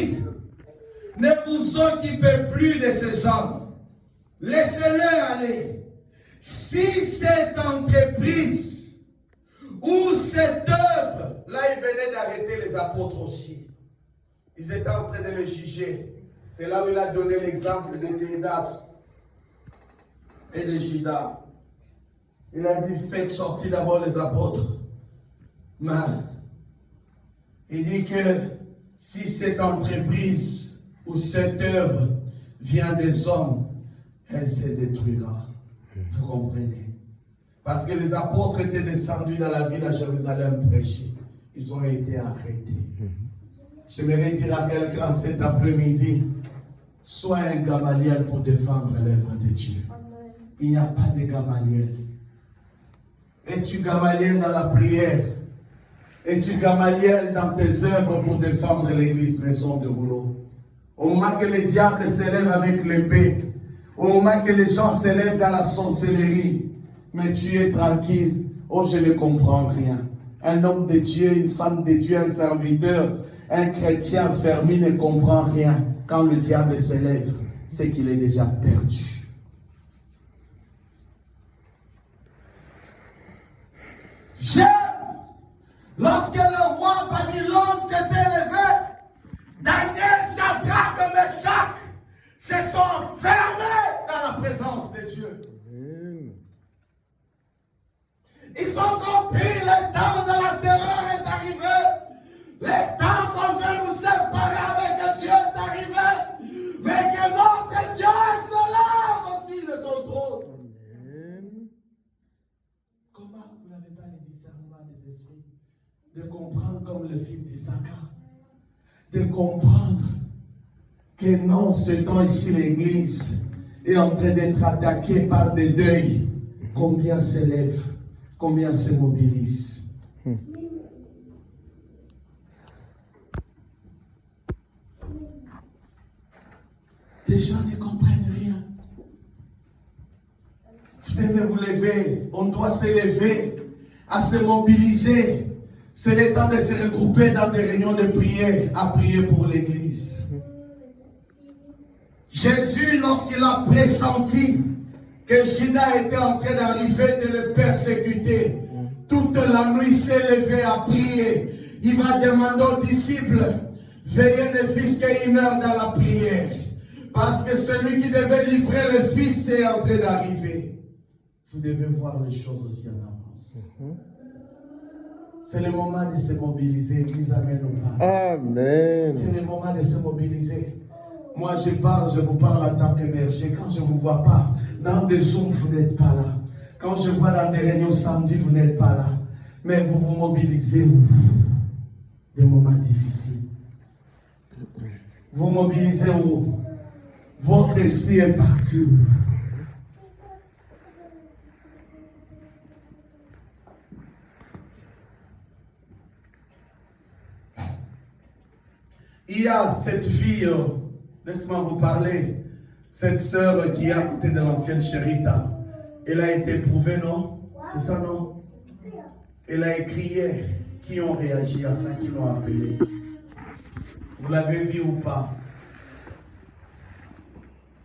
dit, ne vous occupez plus de ces hommes. Laissez-les aller. Si cette entreprise ou cette œuvre, là il venait d'arrêter les apôtres aussi. Ils étaient en train de les juger. C'est là où il a donné l'exemple de Judas et de Judas. Il a dit, faites sortir d'abord les apôtres. Mais il dit que si cette entreprise ou cette œuvre vient des hommes, elle se détruira. Vous comprenez? Parce que les apôtres étaient descendus dans la ville à Jérusalem prêcher. Ils ont été arrêtés. J'aimerais dire à quelqu'un cet après-midi, sois un Gamaliel pour défendre l'œuvre de Dieu. Il n'y a pas de Gamaliel. Es-tu Gamaliel dans la prière? Es-tu Gamaliel dans tes œuvres pour défendre l'église maison de rouleau? Au moment que le diable s'élève avec l'épée, au moment que les gens s'élèvent dans la sorcellerie, mais tu es tranquille. Oh, je ne comprends rien. Un homme de Dieu, une femme de Dieu, un serviteur, un chrétien fermé ne comprend rien. Quand le diable s'élève, c'est qu'il est déjà perdu. Lorsque le roi Babylone s'est élevé, Daniel, Shadrach et Meshach se sont fermés dans la présence de Dieu. Ils ont compris le temps de la terreur est arrivé. Le temps qu'on veut nous séparer avec Dieu est arrivé. Mais que notre Dieu se lève aussi de son trône. Comment vous n'avez pas le discernement des esprits? De comprendre comme le fils d'Issachar. De comprendre que non, ce temps ici l'église est en train d'être attaquée par des deuils. Combien s'élève? Combien se mobilise? Des gens ne comprennent rien. Vous devez vous lever. On doit se lever, à se mobiliser. C'est le temps de se regrouper dans des réunions de prière, à prier pour l'église. Jésus, lorsqu'il a pressenti que Judas était en train d'arriver, de le persécuter, toute la nuit s'est levé à prier. Il va demander aux disciples, veillez ne fût-ce qu'une heure dans la prière. Parce que celui qui devait livrer le Fils est en train d'arriver. Vous devez voir les choses aussi en avance. C'est le moment de se mobiliser, Église, amen ou pas. Amen. C'est le moment de se mobiliser. Moi, je vous parle en tant qu'émergé. Quand je ne vous vois pas, dans des zooms, vous n'êtes pas là. Quand je vois dans des réunions samedi, vous n'êtes pas là. Mais vous vous mobilisez. Des moments difficiles. Vous mobilisez où? Votre esprit est parti. Il y a cette fille, laisse-moi vous parler, cette sœur qui est à côté de l'ancienne Chérita. Elle a été éprouvée, non? C'est ça, non? Elle a écrit hier. Qui ont réagi à ça, qui l'ont appelé? Vous l'avez vu ou pas?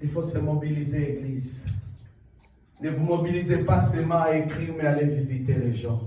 Il faut se mobiliser, Église. Ne vous mobilisez pas seulement à écrire, mais allez visiter les gens.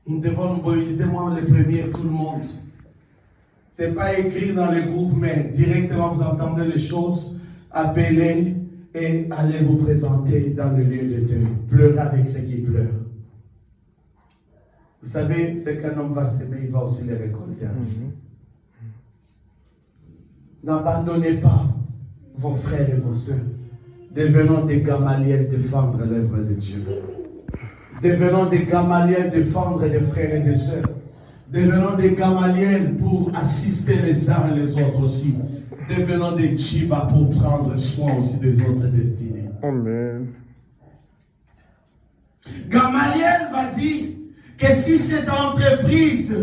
Nous devons nous mobiliser, moi le premier, tout le monde. Ce n'est pas écrire dans les groupes, mais directement vous entendez les choses, appelez et allez vous présenter dans le lieu de Dieu. Pleurez avec ceux qui pleurent. Vous savez, ce qu'un homme va s'aimer, il va aussi les récolter. N'abandonnez pas vos frères et vos sœurs. Devenons des Gamaliels défendre l'œuvre de Dieu. Devenons des Gamaliels défendre des frères et des sœurs. Devenons des Gamaliels pour assister les uns et les autres aussi. Devenons des Tchiba pour prendre soin aussi des autres destinées. Amen. Gamaliel va dire que si cette entreprise,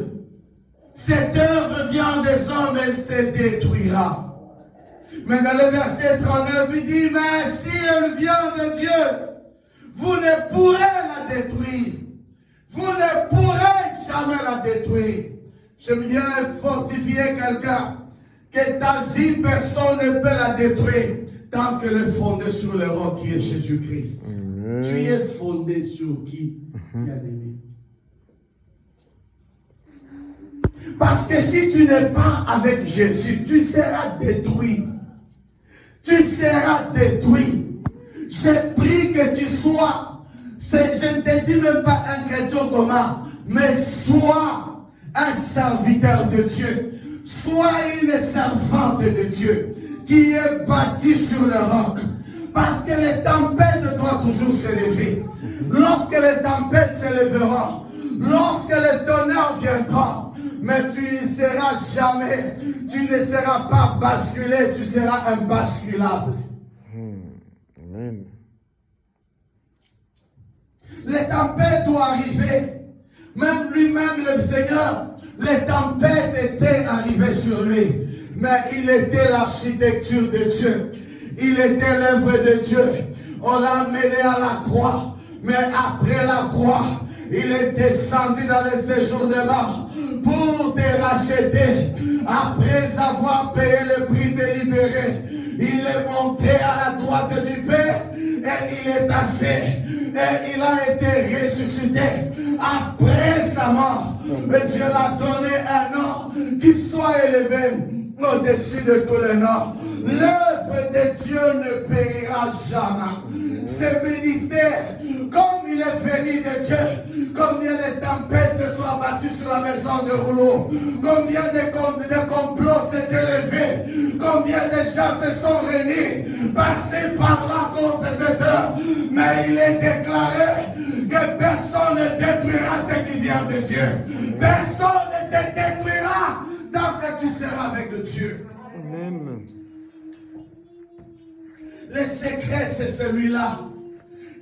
cette œuvre vient des hommes, elle se détruira. Mais dans le verset 39, il dit, mais si elle vient de Dieu, vous ne pourrez la détruire. Vous ne pourrez jamais la détruire. J'aime bien fortifier quelqu'un. Que ta vie, personne ne peut la détruire tant qu'elle est fondée sur le roc qui est Jésus-Christ. Tu es fondé sur qui, bien-aimé? Parce que si tu n'es pas avec Jésus, tu seras détruit. Tu seras détruit. J'ai pris que tu sois, je ne te dis même pas un chrétien commun, mais sois un serviteur de Dieu. Sois une servante de Dieu qui est bâtie sur le roc. Parce que les tempêtes doivent toujours se lever. Lorsque les tempêtes se lèveront, lorsque le tonnerre viendra, mais tu ne seras jamais, tu ne seras pas basculé, tu seras imbasculable. Amen. Les tempêtes doivent arriver. Même lui-même, le Seigneur, les tempêtes étaient arrivées sur lui. Mais il était l'architecture de Dieu. Il était l'œuvre de Dieu. On l'a mené à la croix. Mais après la croix, il est descendu dans le séjour de mort pour te racheter. Après avoir payé le prix de libérer, il est monté à la droite du Père et il est assis. Et il a été ressuscité après sa mort. Et Dieu l'a donné un nom qui soit élevé au-dessus de tous les noms. L'œuvre de Dieu ne périra jamais. Ce ministère, comme il est venu de Dieu, combien de tempêtes se sont abattues sur la maison de rouleau, combien de complots s'est élevés, combien de gens se sont réunis, passés par là contre cette œuvre. Mais il est déclaré que personne ne détruira ce qui vient de Dieu. Personne ne te détruira tant que tu seras avec Dieu. Amen. Le secret, c'est celui-là.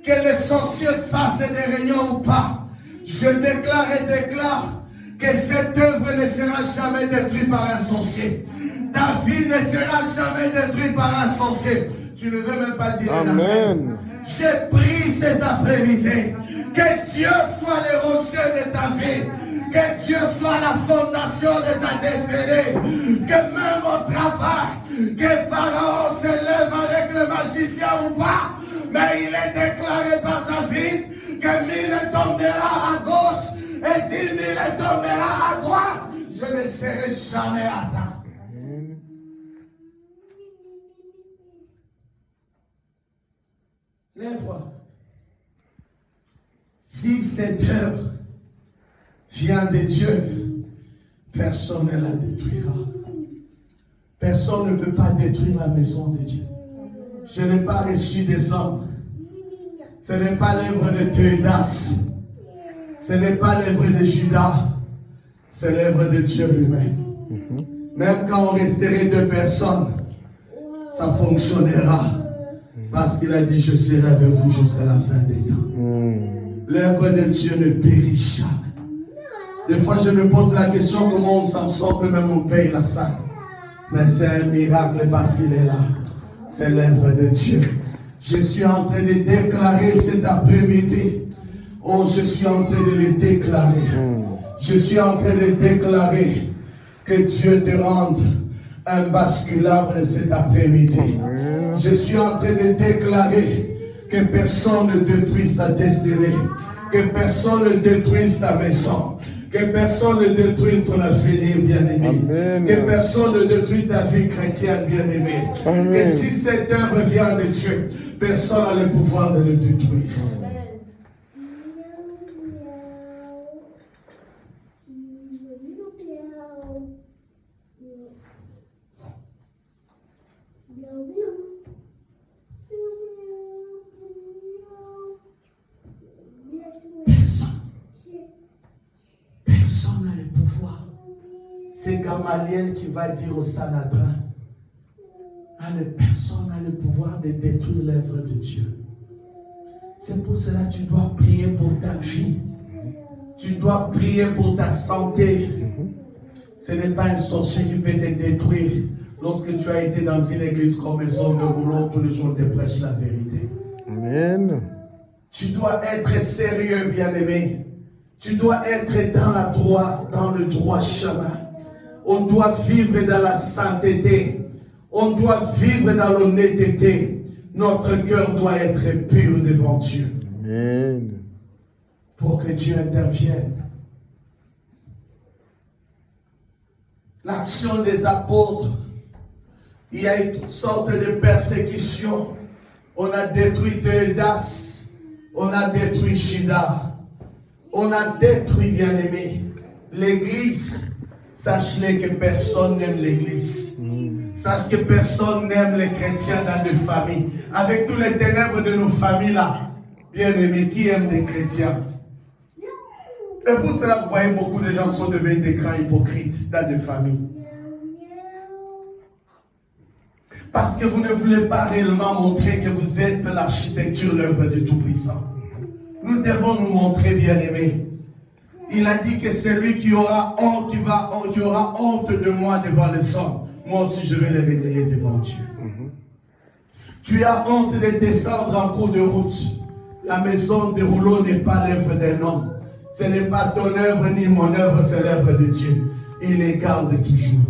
Que les sorciers fassent des réunions ou pas, je déclare et déclare que cette œuvre ne sera jamais détruite par un sorcier. Ta vie ne sera jamais détruite par un sorcier. Tu ne veux même pas dire amen. J'ai pris cet après-midi. Que Dieu soit le rocher de ta vie. Que Dieu soit la fondation de ta destinée. Que même au travail, que Pharaon se lève avec le magicien ou pas, mais il est déclaré par David que 1000 tombera à gauche et 10 000 tombera à droite. Je ne serai jamais atteint. Lève-toi. Si cette œuvre vient de Dieu, personne ne la détruira. Personne ne peut pas détruire la maison de Dieu. Je n'ai pas reçu des hommes. Ce n'est pas l'œuvre de Théodas. Ce n'est pas l'œuvre de Judas. C'est l'œuvre de Dieu lui-même. Même quand on resterait 2 personnes, ça fonctionnera. Parce qu'il a dit, je serai avec vous jusqu'à la fin des temps. L'œuvre de Dieu ne périt jamais. Des fois, je me pose la question, comment on s'en sort, que même on paye la salle. Mais c'est un miracle parce qu'il est là. C'est l'œuvre de Dieu. Je suis en train de déclarer cet après-midi. Oh, je suis en train de le déclarer. Je suis en train de déclarer que Dieu te rende imbasculable cet après-midi. Je suis en train de déclarer que personne ne détruise ta destinée. Que personne ne détruise ta maison. Que personne ne détruise ton avenir, bien-aimé. Que personne ne détruise ta vie chrétienne, bien-aimé. Que si cette œuvre vient de Dieu, personne n'a le pouvoir de le détruire. Personne n'a le pouvoir. C'est Gamaliel qui va dire au Sanhedrin, personne n'a le pouvoir de détruire l'œuvre de Dieu. C'est pour cela que tu dois prier pour ta vie. Tu dois prier pour ta santé. Ce n'est pas un sorcier qui peut te détruire lorsque tu as été dans une église comme maison de rouleau, tous les jours te prêche la vérité. Amen. Tu dois être sérieux, bien-aimé. Tu dois être dans le droit chemin. On doit vivre dans la sainteté. On doit vivre dans l'honnêteté. Notre cœur doit être pur devant Dieu. Amen. Pour que Dieu intervienne. L'action des apôtres, il y a eu toutes sortes de persécutions. On a détruit Teudas, on a détruit Judas, on a détruit, bien-aimés, l'église. Sache-le que personne n'aime l'église. Sache que personne n'aime les chrétiens dans nos familles. Avec tous les ténèbres de nos familles là, bien-aimés, qui aime les chrétiens? Et pour cela, vous voyez, beaucoup de gens sont devenus des grands hypocrites dans des familles. Parce que vous ne voulez pas réellement montrer que vous êtes l'architecture, l'œuvre du Tout-Puissant. Nous devons nous montrer, bien-aimés. Il a dit que c'est lui qui aura honte, qui aura honte de moi devant les hommes. Moi aussi, je vais les réveiller devant Dieu. Tu as honte de descendre en cours de route. La maison de rouleau n'est pas l'œuvre d'un homme. Ce n'est pas ton œuvre ni mon œuvre, c'est l'œuvre de Dieu. Il les garde toujours.